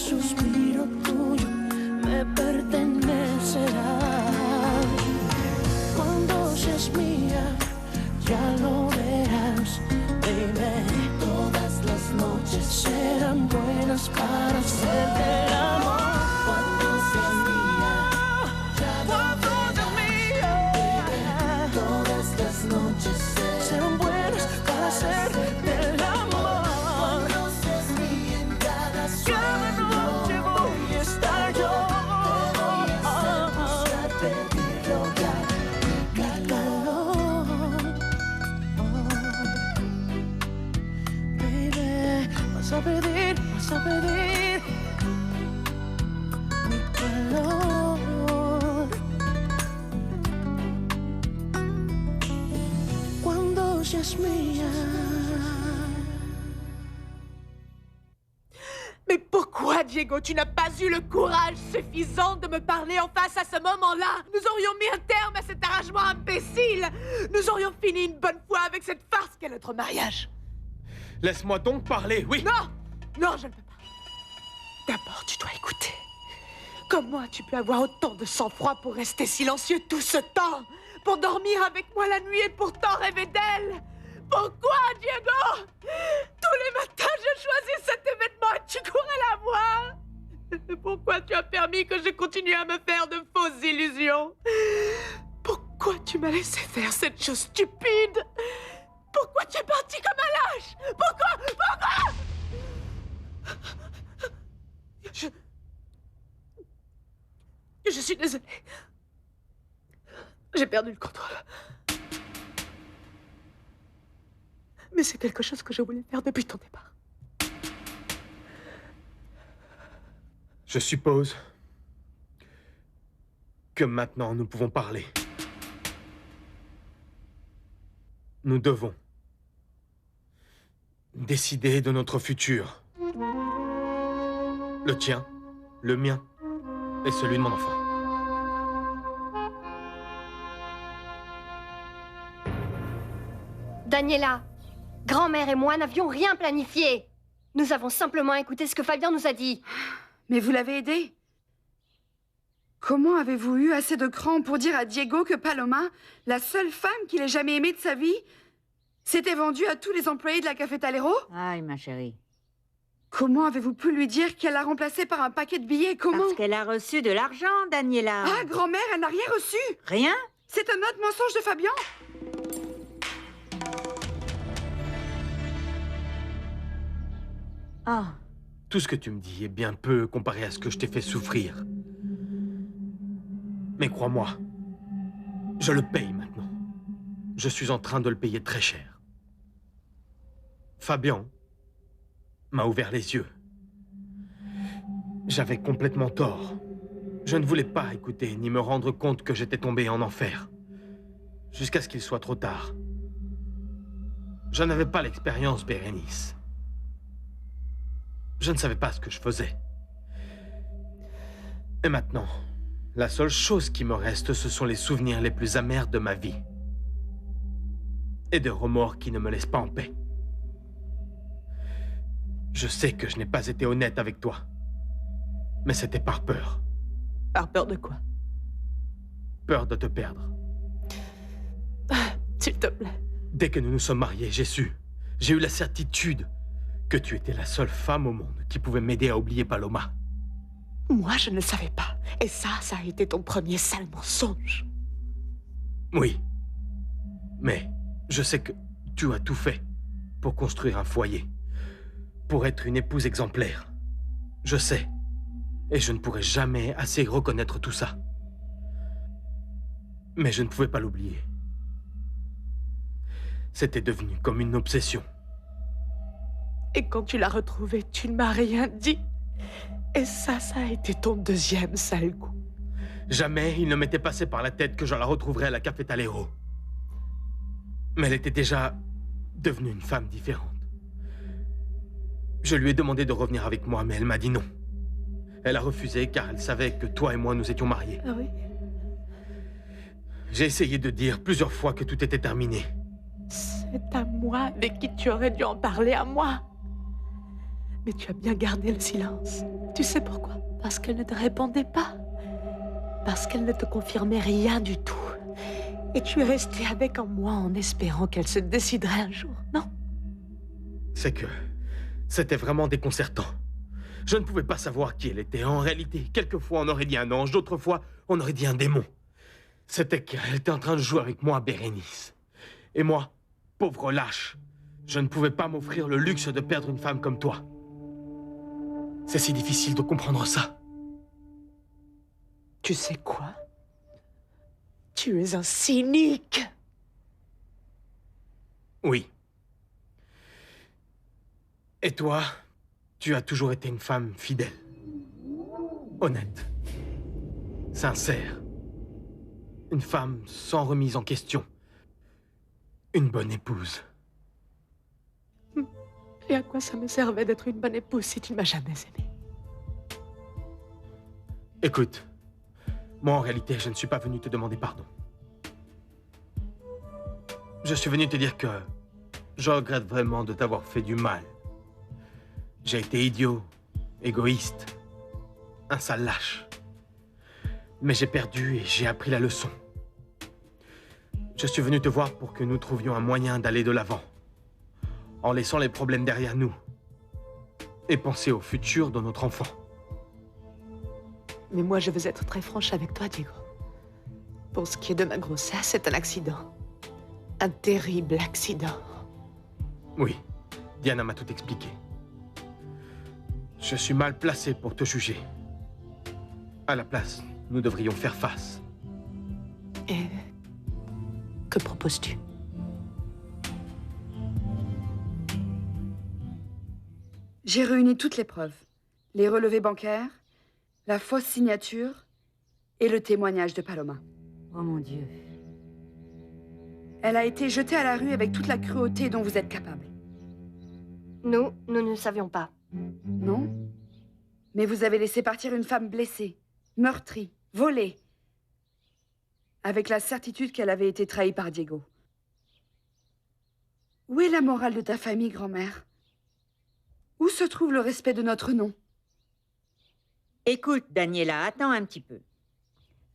suspiro tuyo me pertenecerá. Cuando seas mía, ya lo verás, baby. Todas las noches serán buenas para hacerte el amor. Cuando seas mía, ya lo verás, baby. Todas las noches serán buenas para hacerte el amor. Cuando seas mía, en cada noche voy a estar yo. Te voy a pedir rogar mi calor. Baby, vas a pedir mi calor. Cuando seas mía. Mais pourquoi, Diego, tu n'as pas eu le courage suffisant de me parler en face à ce moment-là? Nous aurions mis un terme à cet arrangement imbécile. Nous aurions fini une bonne fois avec cette farce qu'est notre mariage. Laisse-moi donc parler, oui. Non! Non, je ne peux pas. D'abord, tu dois écouter. Comment as-tu pu avoir autant de sang-froid pour rester silencieux tout ce temps? Pour dormir avec moi la nuit et pourtant rêver d'elle? Pourquoi, Diego? Tous les matins, je choisis cet événement et tu courais la voir. Pourquoi tu as permis que je continue à me faire de fausses illusions? Pourquoi tu m'as laissé faire cette chose stupide? Pourquoi tu es parti comme un lâche? Pourquoi? Je suis désolée. J'ai perdu le contrôle. Mais c'est quelque chose que je voulais faire depuis ton départ. Je suppose que maintenant nous pouvons parler. Nous devons décider de notre futur. Le tien, le mien et celui de mon enfant. Daniela, grand-mère et moi n'avions rien planifié. Nous avons simplement écouté ce que Fabien nous a dit. Mais vous l'avez aidé. Comment avez-vous eu assez de cran pour dire à Diego que Paloma, la seule femme qu'il ait jamais aimée de sa vie, s'était vendue à tous les employés de la Cafetalero? Aïe, ma chérie. Comment avez-vous pu lui dire qu'elle l'a remplacé par un paquet de billets? Comment? Parce qu'elle a reçu de l'argent, Daniela. Ah, grand-mère, elle n'a rien reçu. Rien? C'est un autre mensonge de Fabien. Ah. Tout ce que tu me dis est bien peu comparé à ce que je t'ai fait souffrir. Mais crois-moi, je le paye maintenant. Je suis en train de le payer très cher. Fabien m'a ouvert les yeux. J'avais complètement tort. Je ne voulais pas écouter ni me rendre compte que j'étais tombé en enfer. Jusqu'à ce qu'il soit trop tard. Je n'avais pas l'expérience, Bérénice. Je ne savais pas ce que je faisais. Et maintenant, la seule chose qui me reste, ce sont les souvenirs les plus amers de ma vie. Et des remords qui ne me laissent pas en paix. Je sais que je n'ai pas été honnête avec toi. Mais c'était par peur. Par peur de quoi? Peur de te perdre. S'il te plaît. Dès que nous nous sommes mariés, j'ai eu la certitude que tu étais la seule femme au monde qui pouvait m'aider à oublier Paloma. Moi, je ne le savais pas. Et ça a été ton premier sale mensonge. Oui. Mais je sais que tu as tout fait pour construire un foyer. Pour être une épouse exemplaire. Je sais. Et je ne pourrai jamais assez reconnaître tout ça. Mais je ne pouvais pas l'oublier. C'était devenu comme une obsession. Et quand tu l'as retrouvé, tu ne m'as rien dit. Et ça a été ton deuxième sale coup. Jamais il ne m'était passé par la tête que je la retrouverais à la Cafetalero. Mais elle était déjà devenue une femme différente. Je lui ai demandé de revenir avec moi, mais elle m'a dit non. Elle a refusé car elle savait que toi et moi nous étions mariés. Ah oui? J'ai essayé de dire plusieurs fois que tout était terminé. C'est à moi avec qui tu aurais dû en parler, à moi. Mais tu as bien gardé le silence. Tu sais pourquoi? Parce qu'elle ne te répondait pas. Parce qu'elle ne te confirmait rien du tout. Et tu es resté avec en moi en espérant qu'elle se déciderait un jour, non? C'est que c'était vraiment déconcertant. Je ne pouvais pas savoir qui elle était. En réalité, quelquefois on aurait dit un ange, d'autres fois on aurait dit un démon. C'était qu'elle était en train de jouer avec moi, Bérénice. Et moi, pauvre lâche, je ne pouvais pas m'offrir le luxe de perdre une femme comme toi. C'est si difficile de comprendre ça. Tu sais quoi? Tu es un cynique. Oui. Et toi, tu as toujours été une femme fidèle, honnête, sincère, une femme sans remise en question, une bonne épouse. Et à quoi ça me servait d'être une bonne épouse si tu ne m'as jamais aimée? Écoute, moi en réalité, je ne suis pas venu te demander pardon. Je suis venu te dire que je regrette vraiment de t'avoir fait du mal. J'ai été idiot, égoïste, un sale lâche. Mais j'ai perdu et j'ai appris la leçon. Je suis venu te voir pour que nous trouvions un moyen d'aller de l'avant, en laissant les problèmes derrière nous, et penser au futur de notre enfant. Mais moi, je veux être très franche avec toi, Diego. Pour ce qui est de ma grossesse, c'est un accident. Un terrible accident. Oui, Diana m'a tout expliqué. Je suis mal placé pour te juger. À la place, nous devrions faire face. Et que proposes-tu? J'ai réuni toutes les preuves. Les relevés bancaires, la fausse signature et le témoignage de Paloma. Oh mon Dieu. Elle a été jetée à la rue avec toute la cruauté dont vous êtes capable. Nous ne savions pas. Non? Mais vous avez laissé partir une femme blessée, meurtrie, volée, avec la certitude qu'elle avait été trahie par Diego. Où est la morale de ta famille, grand-mère? Où se trouve le respect de notre nom? Écoute, Daniela, attends un petit peu.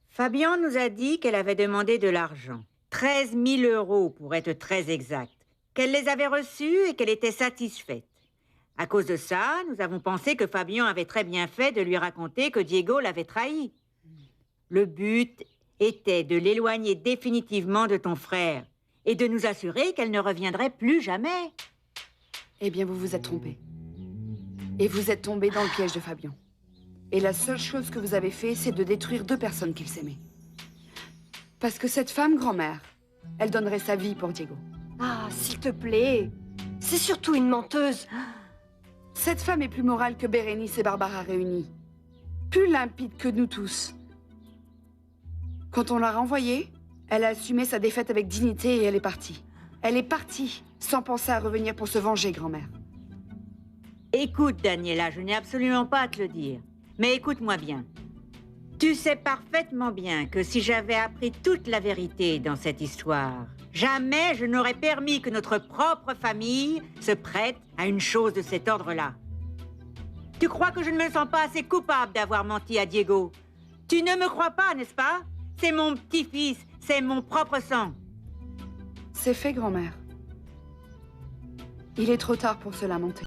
Fabian nous a dit qu'elle avait demandé de l'argent. 13 000 € pour être très exact. Qu'elle les avait reçus et qu'elle était satisfaite. À cause de ça, nous avons pensé que Fabian avait très bien fait de lui raconter que Diego l'avait trahi. Le but était de l'éloigner définitivement de ton frère et de nous assurer qu'elle ne reviendrait plus jamais. Eh bien, vous vous êtes trompé. Et vous êtes tombé dans le piège de Fabian. Et la seule chose que vous avez fait, c'est de détruire deux personnes qu'il s'aimait. Parce que cette femme, grand-mère, elle donnerait sa vie pour Diego. Ah, s'il te plaît. C'est surtout une menteuse. Cette femme est plus morale que Bérénice et Barbara réunies. Plus limpide que nous tous. Quand on l'a renvoyée, elle a assumé sa défaite avec dignité et elle est partie. Elle est partie sans penser à revenir pour se venger, grand-mère. Écoute, Daniela, je n'ai absolument pas à te le dire. Mais écoute-moi bien. Tu sais parfaitement bien que si j'avais appris toute la vérité dans cette histoire, jamais je n'aurais permis que notre propre famille se prête à une chose de cet ordre-là. Tu crois que je ne me sens pas assez coupable d'avoir menti à Diego? Tu ne me crois pas, n'est-ce pas? C'est mon petit-fils, c'est mon propre sang. C'est fait, grand-mère. Il est trop tard pour se lamenter.